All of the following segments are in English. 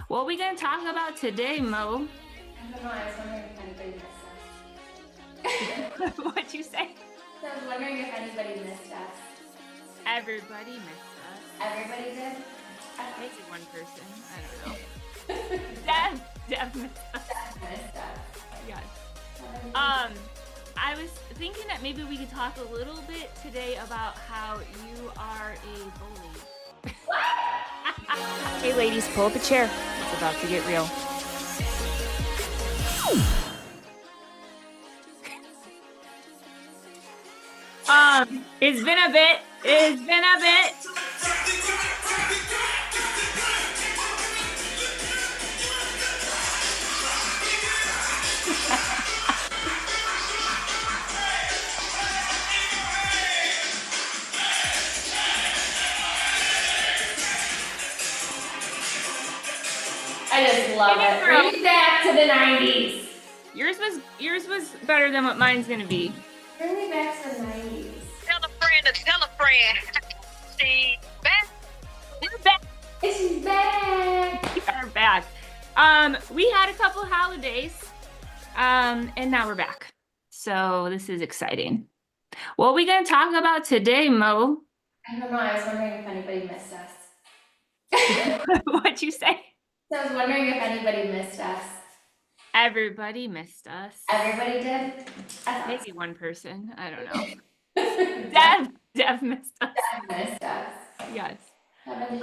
What are we going to talk about today, Mo? I don't know, I was wondering if anybody missed us. What'd you say? So I was wondering if anybody missed us. Everybody missed us. Everybody did? Maybe one person. I don't know. Dev missed us. Missed us. Yes. I was thinking that maybe we could talk a little bit today about how you are a bully. Hey ladies, pull up a chair. It's about to get real. It's been a bit. I just love it. Bring me back to the 90s. Yours was better than what mine's gonna be. Bring me back to the 90s. Tell a friend to tell a friend. She's back. We're back. She's back. We are back. We had a couple holidays, and now we're back. So this is exciting. What are we gonna talk about today, Mo? I don't know, I was wondering if anybody missed us. What'd you say? So I was wondering if anybody missed us. Everybody missed us. Everybody did? Maybe one person. I don't know. Dev missed us. Missed us. Yes. Haven't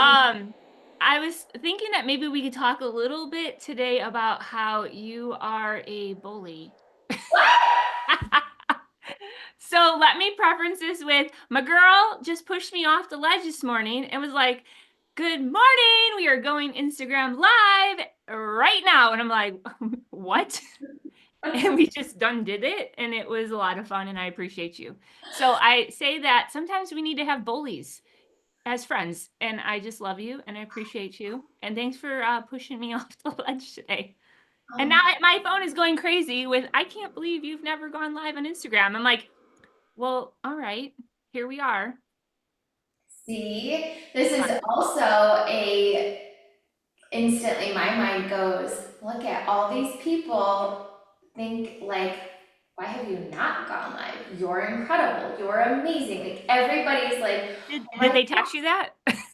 I was thinking that maybe we could talk a little bit today about how you are a bully. So let me preference this with my girl just pushed me off the ledge this morning and was like, "Good morning, we are going Instagram live right now." And I'm like, what? And we just did it, and it was a lot of fun, and I appreciate you. So I say that sometimes we need to have bullies as friends, and I just love you, and I appreciate you, and thanks for pushing me off the ledge today. And now my phone is going crazy with, "I can't believe you've never gone live on Instagram." I'm like, well, all right, here we are. See, this is also instantly my mind goes, look at all these people think like, why have you not gone live? You're incredible. You're amazing. Like everybody's like, Did they text you that?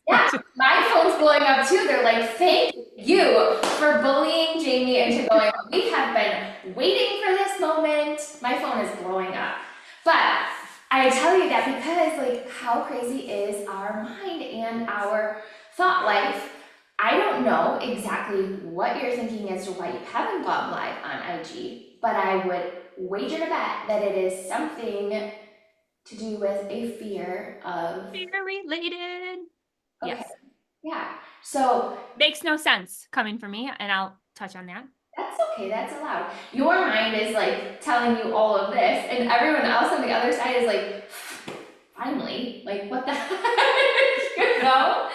yeah, my phone's blowing up too. They're like, thank you for bullying Jamie into going, we have been waiting for this moment. My phone is blowing up. But I tell you that because like how crazy is our mind and our thought life. I don't know exactly what you're thinking as to why you haven't gone live on IG, but I would wager to bet that it is something to do with a fear of Fear related. okay. Yes. Yeah. So Makes no sense coming from me, and I'll touch on that. that's okay, that's allowed. Your mind is like telling you all of this, and everyone else on the other side is like, finally, like what the heck? You know?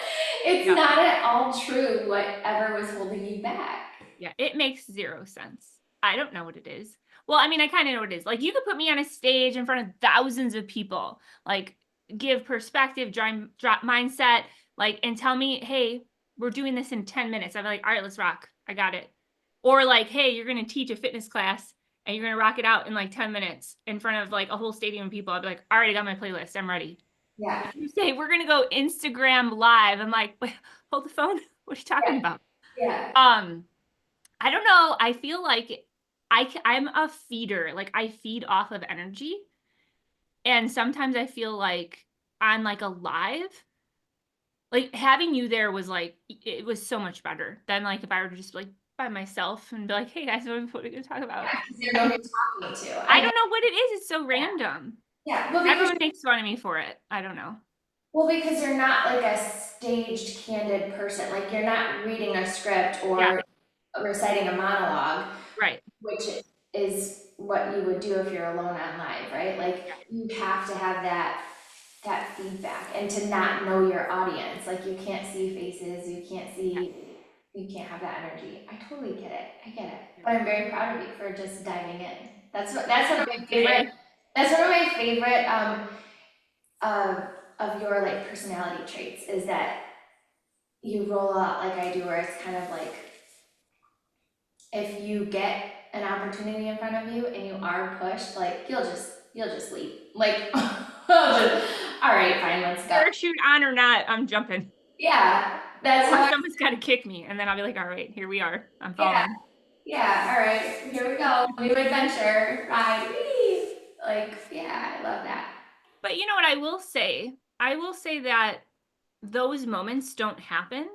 It's Yeah. not at all true whatever was holding you back. Yeah, it makes zero sense. I don't know what it is. Well, I mean, I kind of know what it is. Like, you could put me on a stage in front of thousands of people, like, give perspective, drop mindset, like, and tell me, hey, we're doing this in 10 minutes. I'd be like, all right, let's rock. I got it. Or like, hey, you're going to teach a fitness class and you're going to rock it out in like 10 minutes in front of like a whole stadium of people. I'd be like, all right, I got my playlist. I'm ready. Yeah. If you say, we're going to go Instagram live, I'm like, wait, hold the phone. What are you talking about? Yeah. I don't know. I feel like I'm a feeder. Like I feed off of energy. And sometimes I feel like I'm like alive. Like having you there was like, it was so much better than like if I were just like by myself and be like, hey guys, what are we going to talk about? You're no good talking to. I don't know what it is. It's so random. Yeah. Well, Everyone makes fun of me for it. I don't know. well, because you're not like a staged, candid person. Like you're not reading a script or reciting a monologue. Right. Which is what you would do if you're alone on live, right? Like you have to have that feedback and to not know your audience. Like you can't see faces, you can't have that energy. I totally get it. I get it. But I'm very proud of you for just diving in. That's one of my favorite of your like personality traits is that you roll out like I do, where it's kind of like if you get an opportunity in front of you and you are pushed, like you'll just leave. Like, all right, fine, let's go. Parachute on or not, I'm jumping. Yeah, that's how Or I, someone's got to kick me, and then I'll be like, all right, here we are. I'm yeah, following. yeah, all right, here we go. New adventure, ride, whee! Like, yeah, I love that. But you know what I will say? I will say that those moments don't happen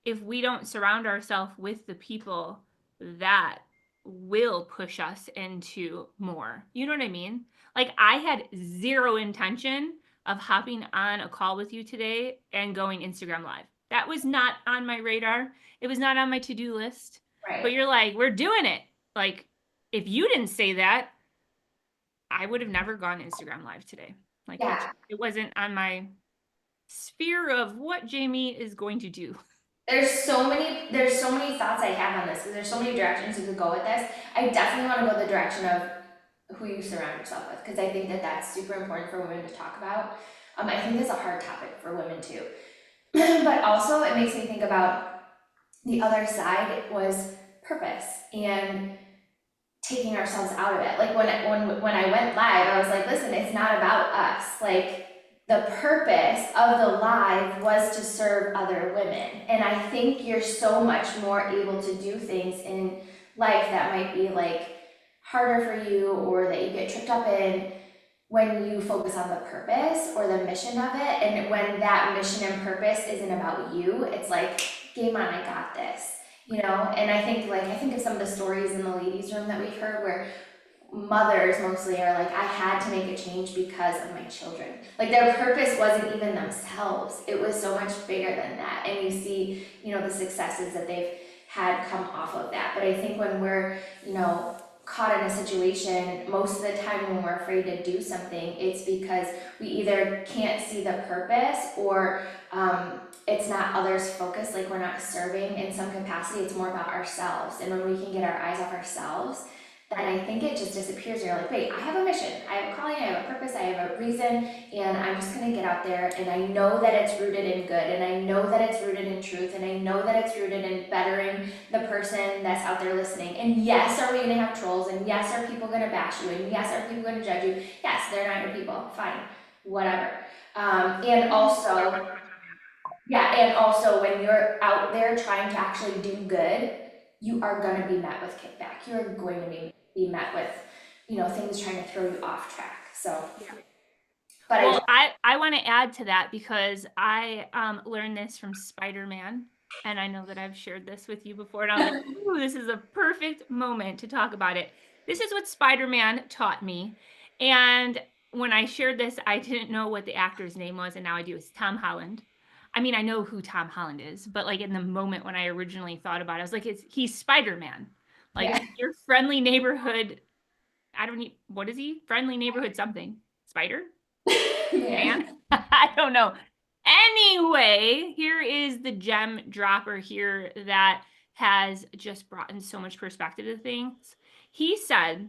if we don't surround ourselves with the people that will push us into more. You know what I mean? Like, I had zero intention of hopping on a call with you today and going Instagram Live. That was not on my radar. It was not on my to do list. But Right. you're like, we're doing it. Like, if you didn't say that, I would have never gone Instagram Live today. Like, Yeah. it wasn't on my sphere of what Jamie is going to do. There's so many thoughts I have on this because there's so many directions you could go with this. I definitely want to go the direction of who you surround yourself with because I think that that's super important for women to talk about. I think it's a hard topic for women too. But also it makes me think about the other side was purpose and taking ourselves out of it. Like when I went live, I was like, listen, it's not about us. Like the purpose of the live was to serve other women. And I think you're so much more able to do things in life that might be like harder for you or that you get tripped up in when you focus on the purpose or the mission of it. And when that mission and purpose isn't about you, it's like, game on, I got this. And I think of some of the stories in the ladies' room that we've heard where mothers mostly are like, I had to make a change because of my children. Like their purpose wasn't even themselves. It was so much bigger than that. And you see, the successes that they've had come off of that. But I think when we're, caught in a situation, most of the time when we're afraid to do something, it's because we either can't see the purpose or it's not others focused, like we're not serving in some capacity, it's more about ourselves. And when we can get our eyes off ourselves, then I think it just disappears. And you're like, wait, I have a mission, I have a calling, I have a purpose, I have a reason, and I'm just gonna get out there and I know that it's rooted in good, and I know that it's rooted in truth, and I know that it's rooted in bettering the person that's out there listening. And yes, are we gonna have trolls? And yes, are people gonna bash you? And yes, are people gonna judge you? Yes, they're not your people, fine, whatever. And also, yeah, and also when you're out there trying to actually do good, you are gonna be met with kickback. You're going to be met with, things trying to throw you off track. So, Yeah. but Well, I want to add to that because I learned this from Spider-Man, and I know that I've shared this with you before, and I was like, ooh, this is a perfect moment to talk about it. This is what Spider-Man taught me, and when I shared this, I didn't know what the actor's name was, and now I do. It's Tom Holland. I mean, I know who Tom Holland is, but like in the moment when I originally thought about it, I was like, he's Spider-Man. Like yeah, it's your friendly neighborhood. I don't need, what is he? Friendly neighborhood something. Spider? man. Man? I don't know. Anyway, here is the gem dropper here that has just brought in so much perspective to things. He said,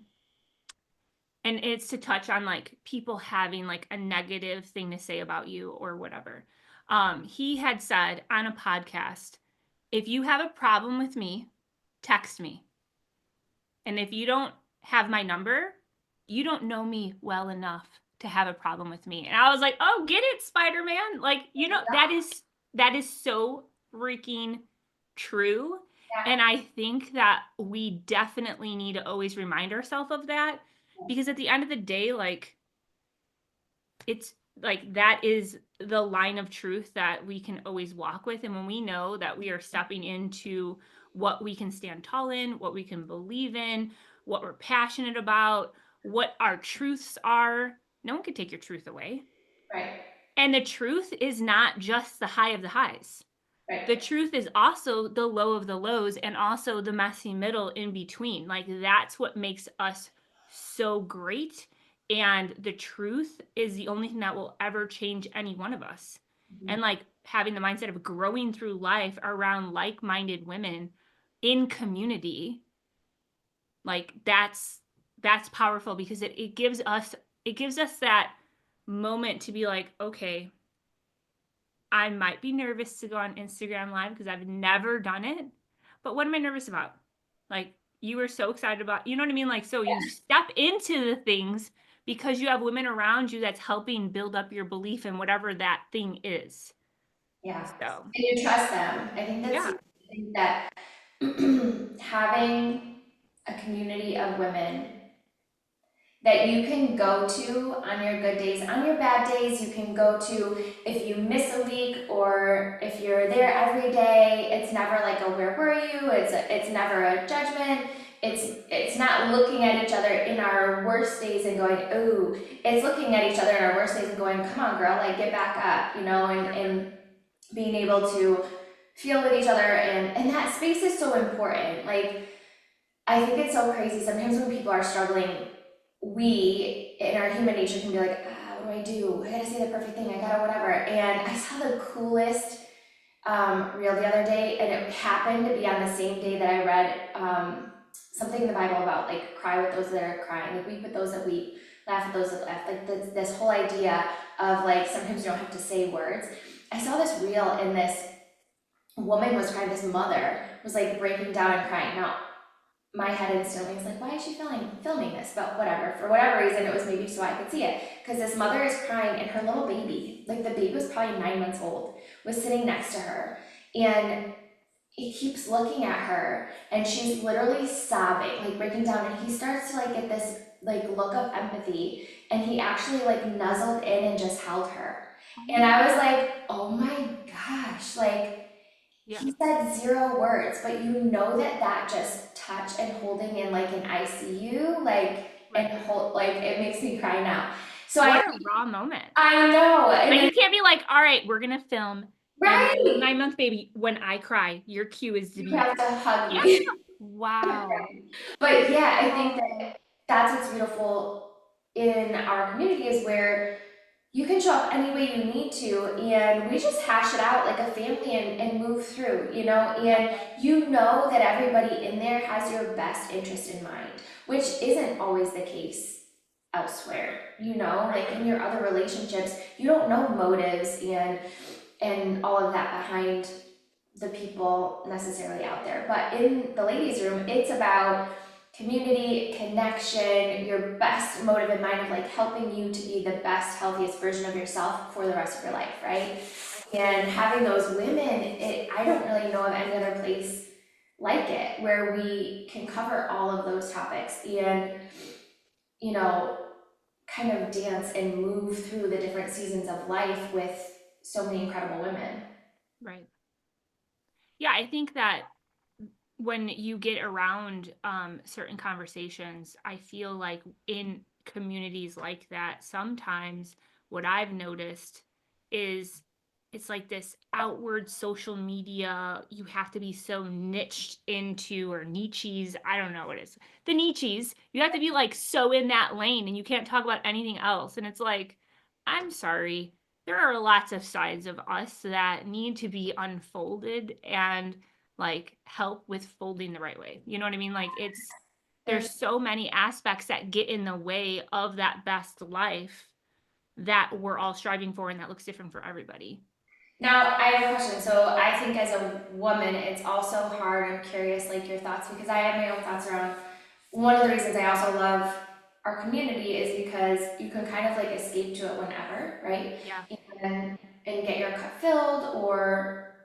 and it's to touch on like people having like a negative thing to say about you or whatever. He had said on a podcast, if you have a problem with me, text me. And if you don't have my number, you don't know me well enough to have a problem with me. And I was like, "Oh, get it, Spider-Man." Like, that is so freaking true. Yeah, And I think that we definitely need to always remind ourselves of that because at the end of the day, like it's like that is the line of truth that we can always walk with. And when we know that we are stepping into what we can stand tall in, what we can believe in, what we're passionate about, what our truths are, no one can take your truth away. right, And the truth is not just the high of the highs. The right. truth is also the low of the lows and also the messy middle in between. Like that's what makes us so great. And the truth is the only thing that will ever change any one of us. Mhm. And like having the mindset of growing through life around like minded women in community, like that's powerful because it gives us that moment to be like, okay, I might be nervous to go on Instagram Live because I've never done it. But what am I nervous about? Like you were so excited about, you know what I mean? Like, so you step into the things because you have women around you that's helping build up your belief in whatever that thing is. Yeah. So, And you trust them. I think that's yeah. huge. I think that having a community of women that you can go to on your good days, on your bad days, you can go to if you miss a week or if you're there every day. It's never like a where were you? It's never a judgment. It's not looking at each other in our worst days and going, ooh. It's looking at each other in our worst days and going, come on, girl, like get back up, you know, and being able to feel with each other, and that space is so important. Like I think it's so crazy. Sometimes when people are struggling, we in our human nature can be like, what do? I gotta say the perfect thing, I gotta whatever. And I saw the coolest reel the other day, and it happened to be on the same day that I read something in the Bible about like cry with those that are crying, like weep with those that weep, laugh with those that laugh. Like this whole idea of like sometimes you don't have to say words. I saw this reel, and this woman was crying, this mother was like breaking down and crying. Now my head instantly was like, why is she filming this? But whatever, for whatever reason, it was maybe so I could see it. Because this mother is crying, and her little baby, like the baby was probably 9 months old, was sitting next to her. And he keeps looking at her, and she's literally sobbing, like breaking down. And he starts to like get this like look of empathy, and he actually like nuzzled in and just held her. And I was like, oh my gosh, like Yeah. he said zero words, but you know that that just touch and holding in like an ICU, like and Right. hold like it makes me cry now. So What a raw moment. I know, and Like then, you can't be like, all right, we're gonna film, and my right, 9 month baby, when I cry, your cue is to you be, have to hug yeah. me. Wow. But yeah, I think Oh, that that's what's beautiful in our community is where you can show up any way you need to, and we just hash it out like a family and move through, you know, and you know that everybody in there has your best interest in mind, which isn't always the case elsewhere, you know, like in your other relationships, you don't know motives and all of that behind the people necessarily out there. But in the ladies' room, it's about community, connection, your best motive in mind of like helping you to be the best, healthiest version of yourself for the rest of your life, right? And having those women, I don't really know of any other place like it where we can cover all of those topics and, you know, kind of dance and move through the different seasons of life with so many incredible women. right. Yeah, I think that when you get around certain conversations, I feel like in communities like that, sometimes what I've noticed is it's like this outward social media, you have to be so niched into, or niches, I don't know what it is. The niches, you have to be like so in that lane and you can't talk about anything else. And it's like, I'm sorry, there are lots of sides of us that need to be unfolded and like help with folding the right way. You know what I mean? Like there's so many aspects that get in the way of that best life that we're all striving for and that looks different for everybody. Now, I have a question. So, I think as a woman, it's also hard. I'm curious, like your thoughts, because I have my own thoughts around. One of the reasons I also love our community is because you can kind of like escape to it whenever, right? Yeah. And get your cup filled or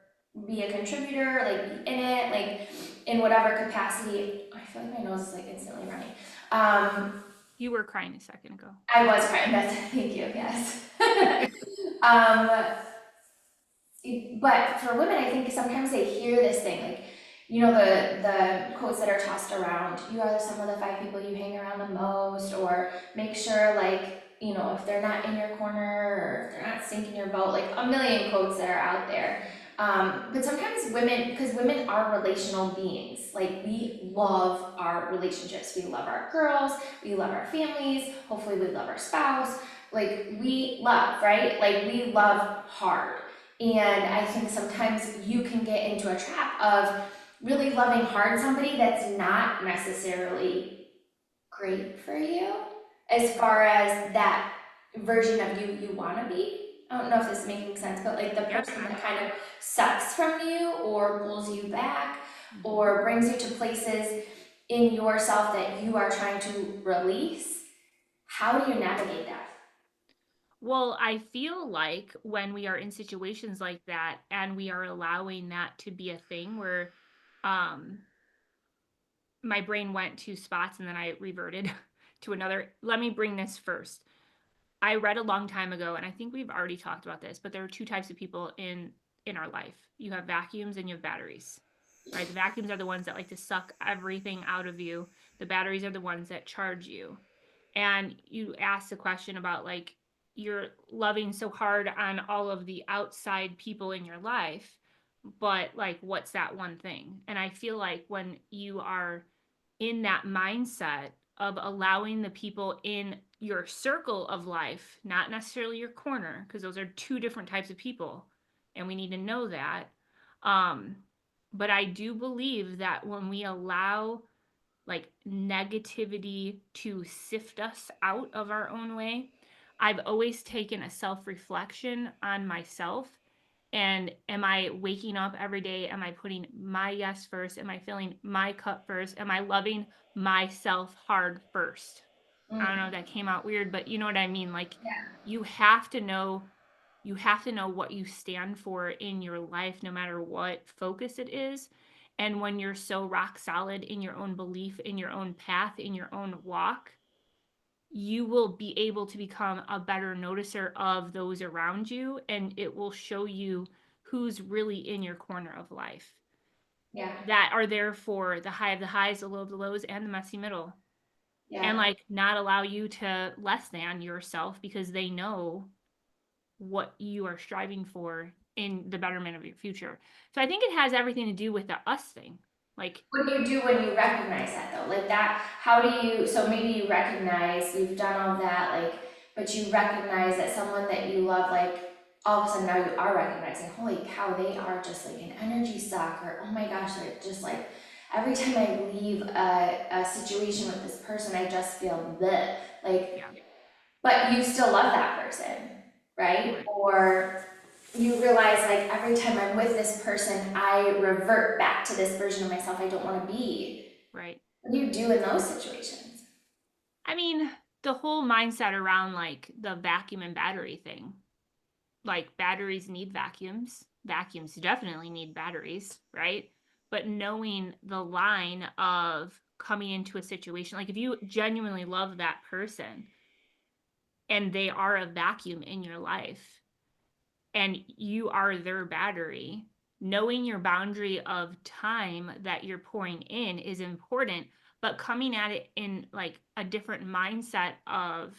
be a contributor, like be in it, like in whatever capacity. I feel like my nose is like instantly running. You were crying a second ago. I was crying. That's thank you. Yes. um, but for women, I think sometimes they hear this thing, like, you know, the quotes that are tossed around, you are the sum of the five people you hang around the most, or make sure, like, you know, if they're not in your corner, or if they're not sinking your boat, like a million quotes that are out there. But sometimes women, because women are relational beings, like we love our relationships. We love our girls, we love our families, hopefully we love our spouse. Like we love, right? Like we love hard. And I think sometimes you can get into a trap of really loving hard somebody that's not necessarily great for you as far as that version of you want to be. I don't know if this is making sense, but like the Yeah. person that kind of sucks from you or pulls you back Mhm. or brings you to places in yourself that you are trying to release? How do you navigate that? Well, I feel like when we are in situations like that and we are allowing that to be a thing where um my brain went to spots and then I reverted to another. Let me bring this first. I read a long time ago, and I think we've already talked about this, but there are two types of people in our life. You have vacuums and you have batteries. Right? The vacuums are the ones that like to suck everything out of you. The batteries are the ones that charge you. And you asked the question about like you're loving so hard on all of the outside people in your life, but like what's that one thing? And I feel like when you are in that mindset of allowing the people in your circle of life, not necessarily your corner, because those are two different types of people, and we need to know that. Um, but I do believe that when we allow like negativity to sift us out of our own way, I've always taken a self reflection on myself. And am I waking up every day? Am I putting my yes first? Am I filling my cup first? Am I loving myself hard first? I don't know if Mm, that came out weird, but you know what I mean? Like yeah, you have to know you have to know what you stand for in your life no matter what focus it is. And when you're so rock solid in your own belief, in your own path, in your own walk, you will be able to become a better noticer of those around you, and it will show you who's really in your corner of life yeah, that are there for the high of the highs, the low of the lows, and the messy middle. And yeah. like not allow you to less than yourself because they know what you are striving for in the betterment of your future. So I think it has everything to do with the us thing. Like, What do you do when you recognize that though? Like that, how do you, so maybe you recognize you've done all that, like, but you recognize that someone that you love, like, all of a sudden now you are recognizing, holy cow, they are just like an energy suck, or oh my gosh, they're just like, every time I leave a situation with this person, I just feel bleh. Like, yeah, but you still love that person, right? right, Or you realize like every time I'm with this person, I revert back to this version of myself I don't want to be. right. What do you do in those situations? I mean, the whole mindset around like the vacuum and battery thing. Like batteries need vacuums. Vacuums definitely need batteries, right? But knowing the line of coming into a situation, like if you genuinely love that person and they are a vacuum in your life and you are their battery, knowing your boundary of time that you're pouring in is important, but coming at it in like a different mindset of,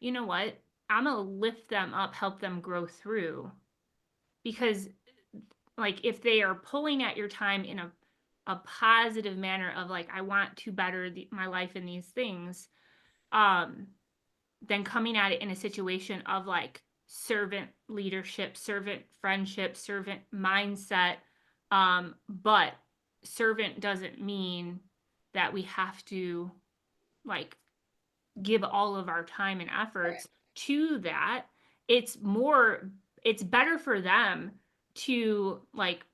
you know what? I'm going to lift them up, help them grow through because like if they are pulling at your time in a positive manner of like I want to better my life in these things, um then coming at it in a situation of like servant leadership, servant friendship, servant mindset, but servant doesn't mean that we have to like give all of our time and efforts to that. It's more, it's better for them to like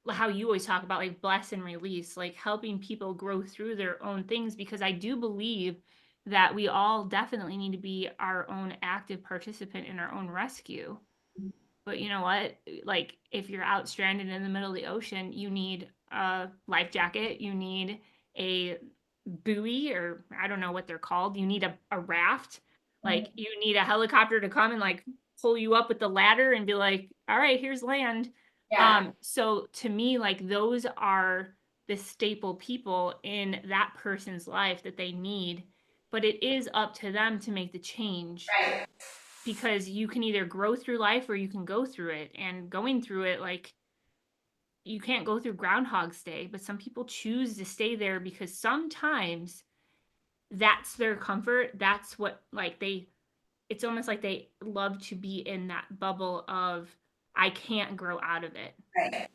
how you always talk about like bless and release, like helping people grow through their own things, because I do believe that we all definitely need to be our own active participant in our own rescue. But you know what? Like, if you're out stranded in the middle of the ocean, you need a life jacket, you need a buoy, or I don't know what they're called. You need a raft. Like, Mhm. you need a helicopter to come and like pull you up with the ladder and be like, all right, here's land. Yeah, So to me, like, those are the staple people in that person's life that they need. But it is up to them to make the change, right, because you can either grow through life or you can go through it. And going through it, like, you can't go through Groundhog's Day, but some people choose to stay there because sometimes that's their comfort. That's what, like, it's almost like they love to be in that bubble of, I can't grow out of it. right,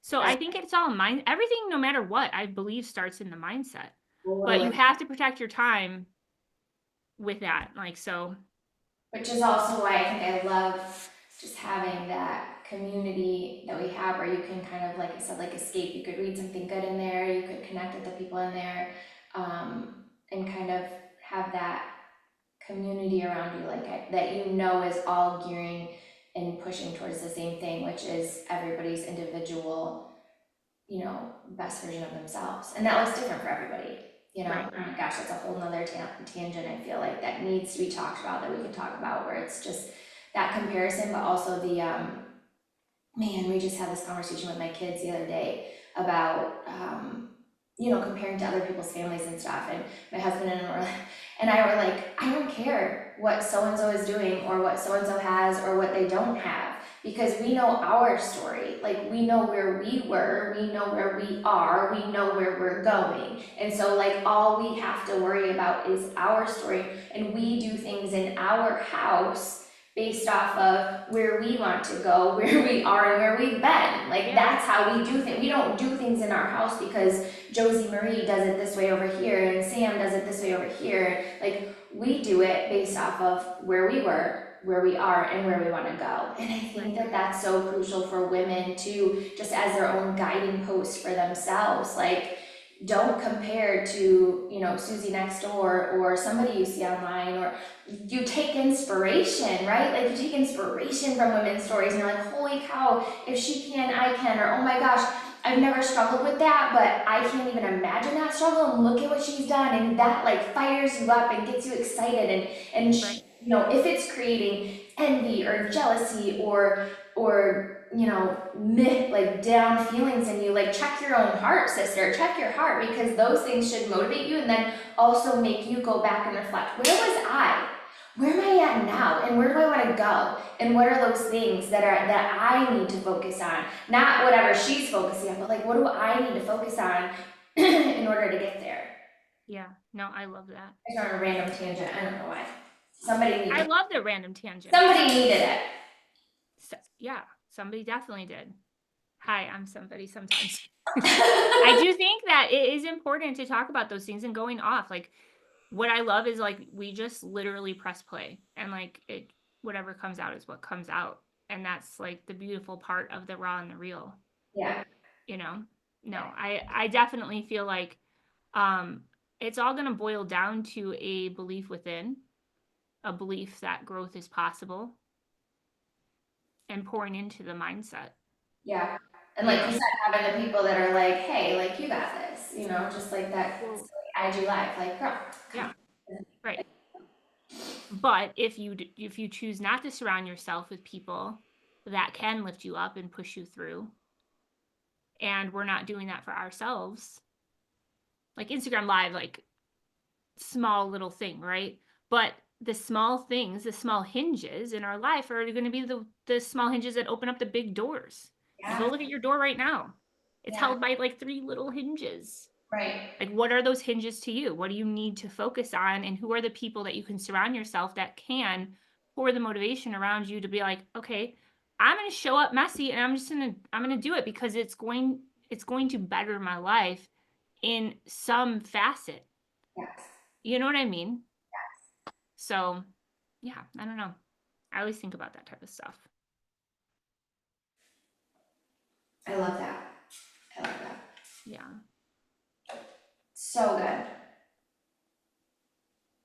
So I right. think it's all mind, everything, no matter what, I believe starts in the mindset. But you Totally. have to protect your time with that. Like, so, Which is also why I think I love just having that community that we have where you can kind of, like I said, like escape. You could read something good in there, you could connect with the people in there, and kind of have that community around you, like that you know is all gearing and pushing towards the same thing, which is everybody's individual, best version of themselves. And that looks different for everybody. Right. Oh my gosh, that's a whole nother tangent, I feel like, that needs to be talked about, that we can talk about, where it's just that comparison, but also the, man, we just had this conversation with my kids the other day about, comparing to other people's families and stuff. And my husband and I were like, I don't care what so-and-so is doing or what so-and-so has or what they don't have, because we know our story. Like, we know where we were, we know where we are, we know where we're going. And so, like, all we have to worry about is our story, and we do things in our house based off of where we want to go, where we are, and where we've been. Like, Yeah. that's how we do things. We don't do things in our house because Josie Marie does it this way over here and Sam does it this way over here. Like, we do it based off of where we were, where we are, and where we want to go. And I think that that's so crucial for women to, just as their own guiding post for themselves. Like, don't compare to, Susie next door or somebody you see online, or you take inspiration, right? Like, you take inspiration from women's stories and you're like, holy cow, if she can, I can. Or, oh my gosh, I've never struggled with that, but I can't even imagine that struggle, and look at what she's done. And that, like, fires you up and gets you excited. And Right. if it's creating envy or jealousy or like down feelings in you, like, check your own heart, sister, check your heart, because those things should motivate you and then also make you go back and reflect, where was I? Where am I at now? And where do I want to go? And what are those things that I need to focus on? Not whatever she's focusing on, but like, what do I need to focus on in order to get there? Yeah. No, I love that. I just on a random tangent. I don't know why. Somebody I needed love the random tangent. somebody needed it. So, yeah, somebody definitely did. Hi, I'm somebody sometimes. I do think that it is important to talk about those things and going off. Like, what I love is, like, we just literally press play, and like, whatever comes out is what comes out. And that's like the beautiful part of the raw and the real. Yeah. No, I definitely feel like it's all going to boil down to a belief within, a belief that growth is possible, and pouring into the mindset. Yeah. And like you said, having the people that are like, hey, like, you got this, just like that Well, IG live, like, girl, yeah, right. But if you choose not to surround yourself with people that can lift you up and push you through, and we're not doing that for ourselves, like Instagram live, like, small little thing, right? But the small things, the small hinges in our life are going to be the small hinges that open up the big doors. You go look at your door right now. It's held by like 3 little hinges. Right. Like, what are those hinges to you? What do you need to focus on? And who are the people that you can surround yourself that can pour the motivation around you to be like, okay, I'm going to show up messy, and I'm going to do it because it's going to better my life in some facet. Yes. You know what I mean? So, yeah, I don't know. I always think about that type of stuff. I love that. I love that. Yeah. So good.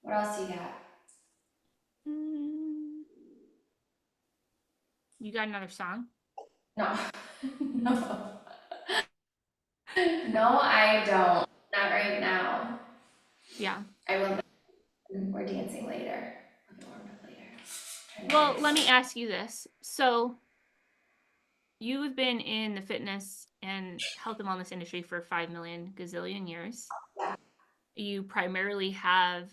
What else you got? You got another song? No. No. No, I don't. Not right now. Yeah. I will. We're dancing later. I'll get warmed up later. Well, let me ask you this. So, you've been in the fitness and health and wellness industry for 5 million gazillion years. Yeah. You primarily have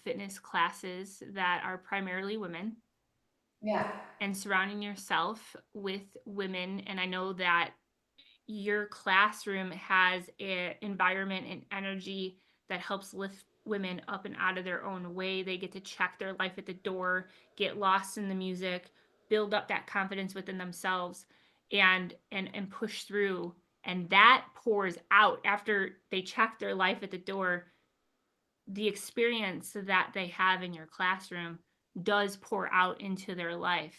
fitness classes that are primarily women. Yeah. And surrounding yourself with women. And I know that your classroom has an environment and energy that helps lift women up and out of their own way. They get to check their life at the door, get lost in the music, build up that confidence within themselves, and push through. And that pours out after they check their life at the door. The experience that they have in your classroom does pour out into their life.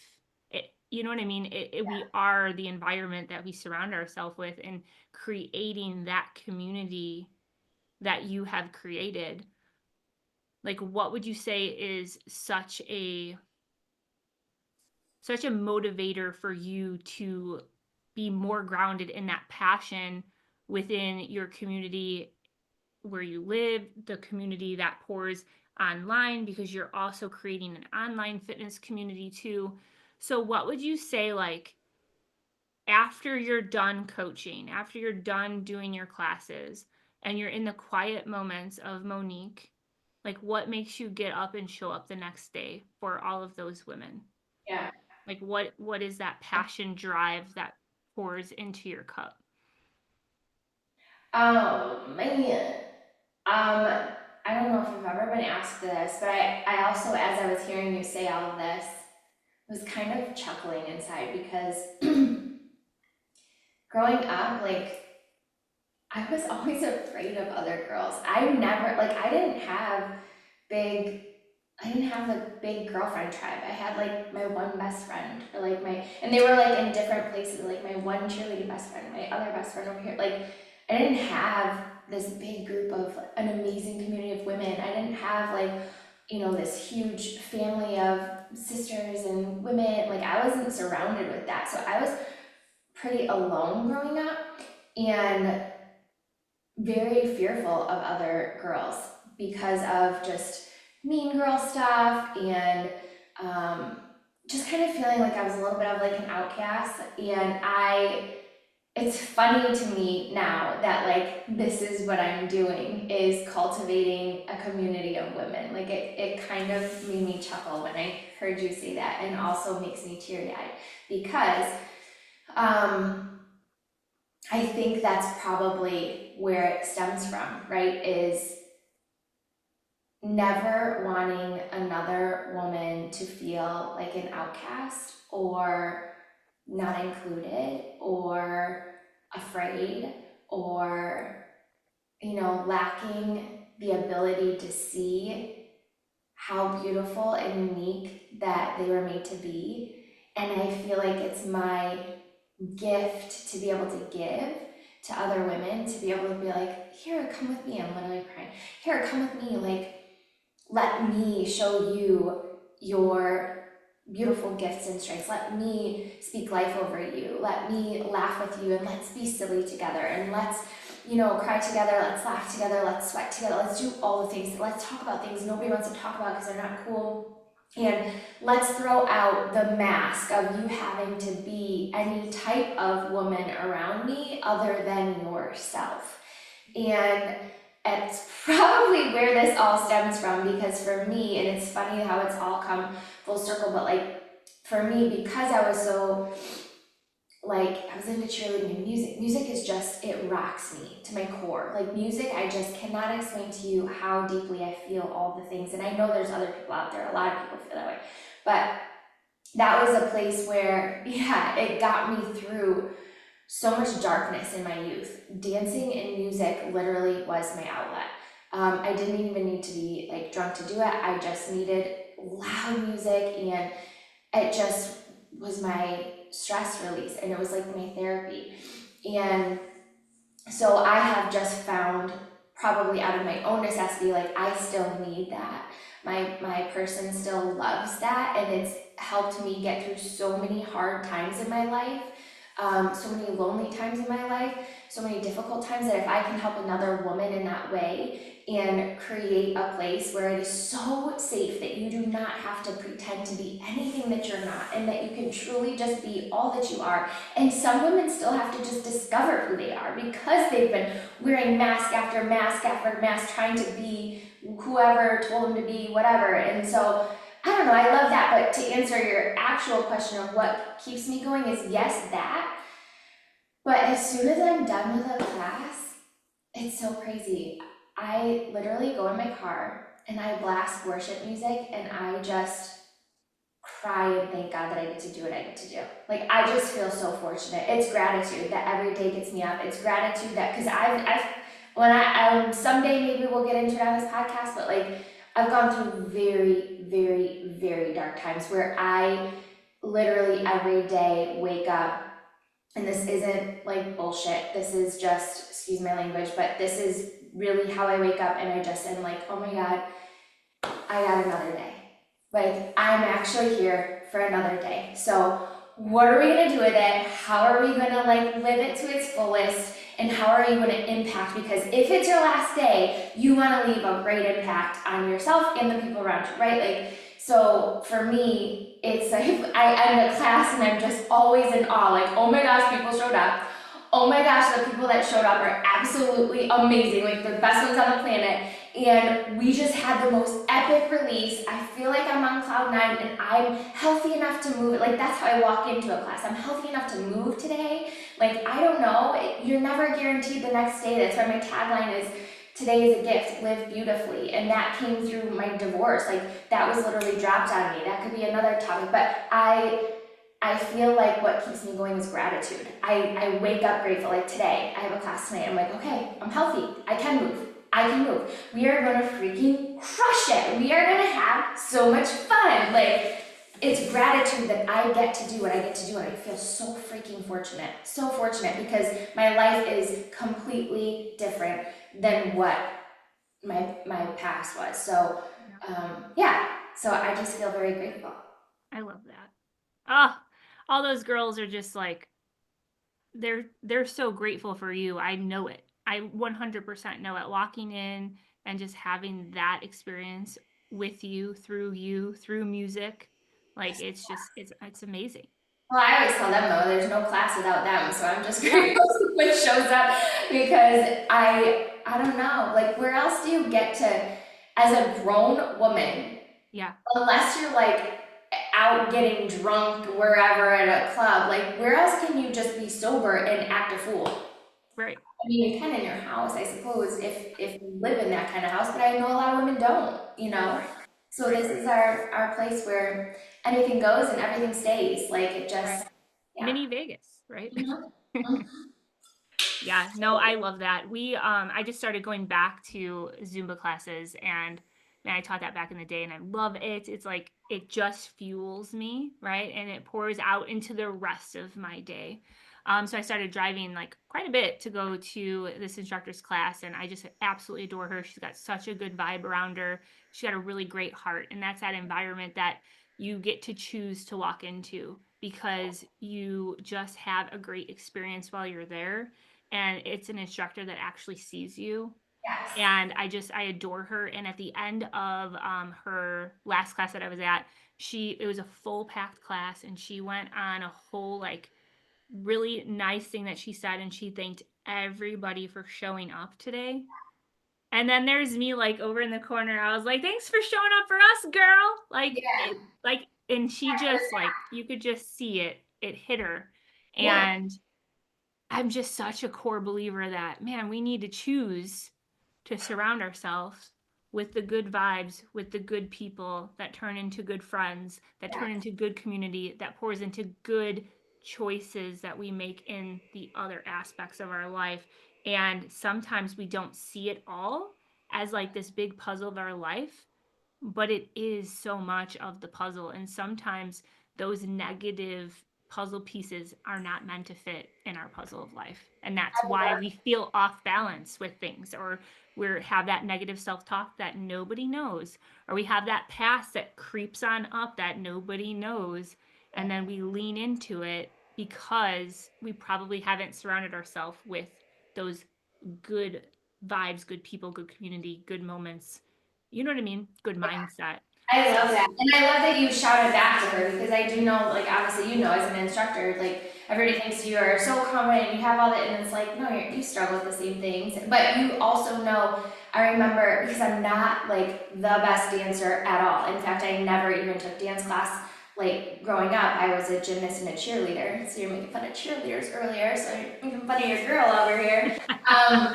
you know what I mean? We are the environment that we surround ourselves with, and creating that community that you have created. Like, what would you say is such a motivator for you to be more grounded in that passion within your community where you live, the community that pours online, because you're also creating an online fitness community too. So what would you say, like, after you're done coaching, after you're done doing your classes, and you're in the quiet moments of Monique, like, what makes you get up and show up the next day for all of those women? Yeah. Like, what is that passion drive that pours into your cup? Oh man. I don't know if I've ever been asked this, but I also, as I was hearing you say all of this, was kind of chuckling inside because growing up, like, I was always afraid of other girls. I never, like, big, I didn't have a big girlfriend tribe. I had like my one best friend, or like and they were like in different places, like my one cheerleading best friend, my other best friend over here. Like, I didn't have this big group of an amazing community of women. I didn't have like, this huge family of sisters and women. Like, I wasn't surrounded with that. So I was pretty alone growing up and very fearful of other girls because of just mean girl stuff and just kind of feeling like I was a little bit of like an outcast. And it's funny to me now that like this is what I'm doing, is cultivating a community of women. Like it kind of made me chuckle when I heard you say that, and also makes me teary-eyed because I think that's probably where it stems from, right? Is never wanting another woman to feel like an outcast or not included or afraid or, lacking the ability to see how beautiful and unique that they were made to be. And I feel like it's my gift to be able to give to other women, to be able to be like, here, come with me. I'm literally crying. Here, come with me. Like, let me show you your beautiful gifts and strengths. Let me speak life over you. Let me laugh with you, and let's be silly together, and let's, cry together. Let's laugh together. Let's sweat together. Let's do all the things. Let's talk about things nobody wants to talk about because they're not cool. And let's throw out the mask of you having to be any type of woman around me other than yourself. And it's probably where this all stems from, because for me, and it's funny how it's all come full circle, but like for me, because I was so like, I was into cheerleading and music. Music is just, it rocks me to my core. Like music, I just cannot explain to you how deeply I feel all the things. And I know there's other people out there, a lot of people feel that way. But that was a place where, yeah, it got me through so much darkness in my youth. Dancing and music literally was my outlet. I didn't even need to be like drunk to do it. I just needed loud music, and it just was my stress release, and it was like my therapy. And so I have just found, probably out of my own necessity, like I still need that. My person still loves that, and it's helped me get through so many hard times in my life, so many lonely times in my life, so many difficult times, that if I can help another woman in that way and create a place where it is so safe that you do not have to pretend to be anything that you're not, and that you can truly just be all that you are. And some women still have to just discover who they are because they've been wearing mask after mask after mask, trying to be whoever told them to be, whatever. And so I don't know, I love that. But to answer your actual question of what keeps me going is yes, that. But as soon as I'm done with a class, it's so crazy. I literally go in my car and I blast worship music, and I just cry and thank God that I get to do what I get to do. Like, I just feel so fortunate. It's gratitude that every day gets me up. It's gratitude that, because someday maybe we'll get into it on this podcast, but like, I've gone through very, very, very dark times where I literally every day wake up, and this isn't like bullshit. This is just, excuse my language, but this is really how I wake up, and I just am like, oh my God, I got another day. Like, I'm actually here for another day. So, what are we gonna do with it? How are we gonna like live it to its fullest? And how are you gonna impact? Because if it's your last day, you wanna leave a great impact on yourself and the people around you, right? Like, so for me, it's like I'm in a class and I'm just always in awe. Like, oh my gosh, people showed up. Oh my gosh, the people that showed up are absolutely amazing, like the best ones on the planet. And we just had the most epic release. I feel like I'm on cloud nine and I'm healthy enough to move. Like, that's how I walk into a class. I'm healthy enough to move today. Like, I don't know. You're never guaranteed the next day. That's why my tagline is today is a gift, live beautifully. And that came through my divorce. Like, that was literally dropped on me. That could be another topic. But I feel like what keeps me going is gratitude. I wake up grateful. Like today, I have a class tonight. I'm like, okay, I'm healthy. I can move. I can move. We are gonna freaking crush it. We are gonna have so much fun. Like, it's gratitude that I get to do what I get to do, and I feel so freaking fortunate. So fortunate because my life is completely different than what my past was. So, yeah. So I just feel very grateful. I love that. Ah, all those girls are just like they're so grateful for you. I know it. I 100% know it. Walking in and just having that experience with you through music, like it's just it's amazing. Well, I always tell them though, there's no class without them, so I'm just Yeah. grateful when it shows up because I don't know, like where else do you get to, as a grown woman, Yeah. unless you're like out getting drunk wherever at a club, like where else can you just be sober and act a fool? Right. I mean, you can in your house, I suppose, if you live in that kind of house, but I know a lot of women don't, you know? Right. So Right. this is our place where anything goes and everything stays. Like it Right. just, yeah. Mini Vegas, right? Mhm. Mhm. Yeah, no, I love that. I just started going back to Zumba classes, and man, I taught that back in the day and I love it. It's like it just fuels me, right? And it pours out into the rest of my day. So I started driving like quite a bit to go to this instructor's class, and I just absolutely adore her. She's got such a good vibe around her. She's got a really great heart, and that's that environment that you get to choose to walk into because you just have a great experience while you're there, and it's an instructor that actually sees you, Yes. and I adore her. And at the end of her last class that I was at, she it was a full packed class, and she went on a whole like really nice thing that she said, and she thanked everybody for showing up today. And then there's me like over in the corner. I was like, thanks for showing up for us, girl. Like Yeah. it like and she just like you could just see it hit her. Yeah. And I'm just such a core believer that, man, we need to choose to surround ourselves with the good vibes, with the good people that turn into good friends, that turn Yes. into good community, that pours into good choices that we make in the other aspects of our life. And sometimes we don't see it all as like this big puzzle of our life, but it is so much of the puzzle. And sometimes those negative puzzle pieces are not meant to fit in our puzzle of life. And that's I why love we feel off balance with things, or we have that negative self-talk that nobody knows, or we have that past that creeps on up that nobody knows. And it. then we lean into it because we probably haven't surrounded ourselves with those good vibes, good people, good community, good moments. You know what I mean? Good mindset. I So, love that. And I love that you shouted back to her because I do know, like, obviously, you know, as an instructor, like, everybody thinks you are so confident, you have all that, and it's like, no, you struggle with the same things. But you also know, I remember, because I'm not, like, the best dancer at all. In fact, I never even took dance class. Like, growing up, I was a gymnast and a cheerleader. So you're making fun of cheerleaders earlier, so you're making fun of your girl over here. Um,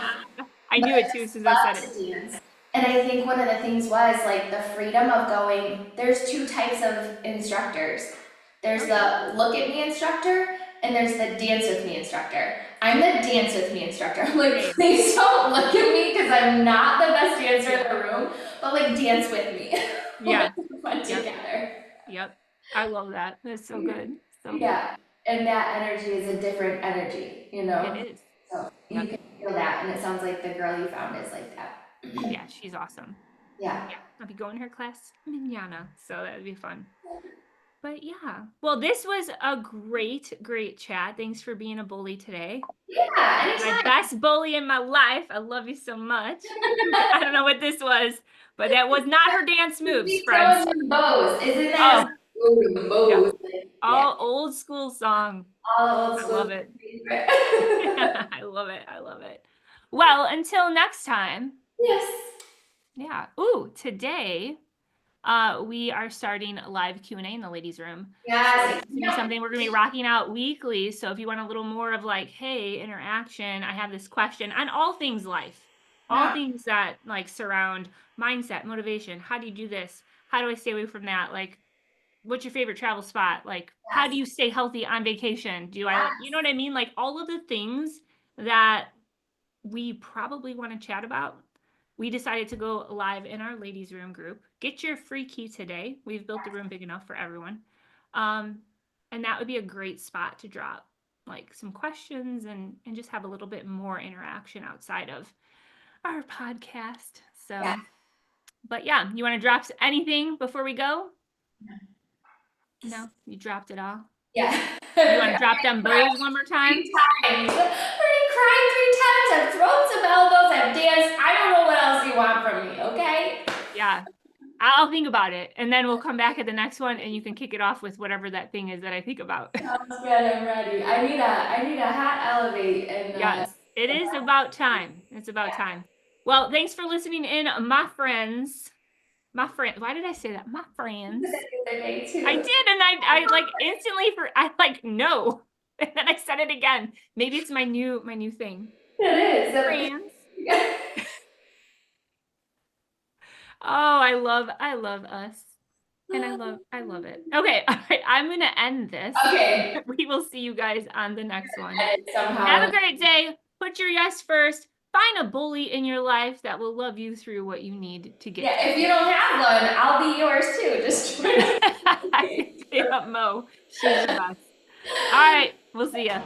I but knew I it too as just soon as I said love it. to dance. And I think one of the things was like the freedom of going, there's two types of instructors. There's Oh yeah. the look at me instructor and there's the dance with me instructor. I'm the dance with me instructor. I'm like, Same. please don't look at me because I'm not the best dancer Yeah. in the room, but like dance with me. Let's Yeah. have fun Yep. together. Yep. I love that. That's so good. So good. Yeah. And that energy is a different energy, you know? It is. So you Yep. can feel that. And it sounds like the girl you found is like that. Yeah, she's awesome. Yeah. Yeah, I'll be going to her class manana, so that would be fun. But yeah, well, this was a great, great chat. Thanks for being a bully today. Yeah. My Anytime. best bully in my life. I love you so much. I don't know what this was, but that was not her dance moves, Keep friends. throwing them bows. Isn't that Oh, ooh, the yeah. bows? Yeah. All old school song. All old I school love it. favorite. I love it. I love it. Well, until next time. Yes. Yeah. Ooh, today we are starting live Q&A in the ladies' room. So Yes. this is gonna be something we're gonna be rocking out weekly. So if you want a little more of like, hey, interaction, I have this question on all things life, all Yeah. things that like surround mindset, motivation. How do you do this? How do I stay away from that? Like, what's your favorite travel spot? Like, how Yes. do you stay healthy on vacation? Do I, Yes. you know what I mean? Like all of the things that we probably want to chat about. We decided to go live in our ladies' room group. Get your free key today. We've built the room big enough for everyone. Um, and that would be a great spot to drop like some questions and just have a little bit more interaction outside of our podcast. Yeah. So, but yeah, you want to drop anything before we go? No, you dropped it all. Yeah. You want to drop them bows one more time? 3 times. Already cried 3 times. I've thrown some elbows. I've danced. I don't know what else you want from me, okay? Yeah. I'll think about it, and then we'll come back at the next one, and you can kick it off with whatever that thing is that I think about. Sounds good. I'm ready. I need a hot elevate and Yes, it is about time. It's about time. Well, thanks for listening in, my friends. My friend, why did I say that? My friends. the other day too. I did, and I like instantly I like no, and then I said it again. Maybe it's my new thing. It is. Friends. Yeah. Oh, I love us. And I love it. Okay, all right, I'm gonna end this. Okay. We will see you guys on the next one. Edit somehow. Have a great day. Put your yes first. Find a bully in your life that will love you through what you need to get. Yeah, if you don't have one, I'll be yours too. Just join us. Yeah, Mo. She's the best. All right, we'll see ya.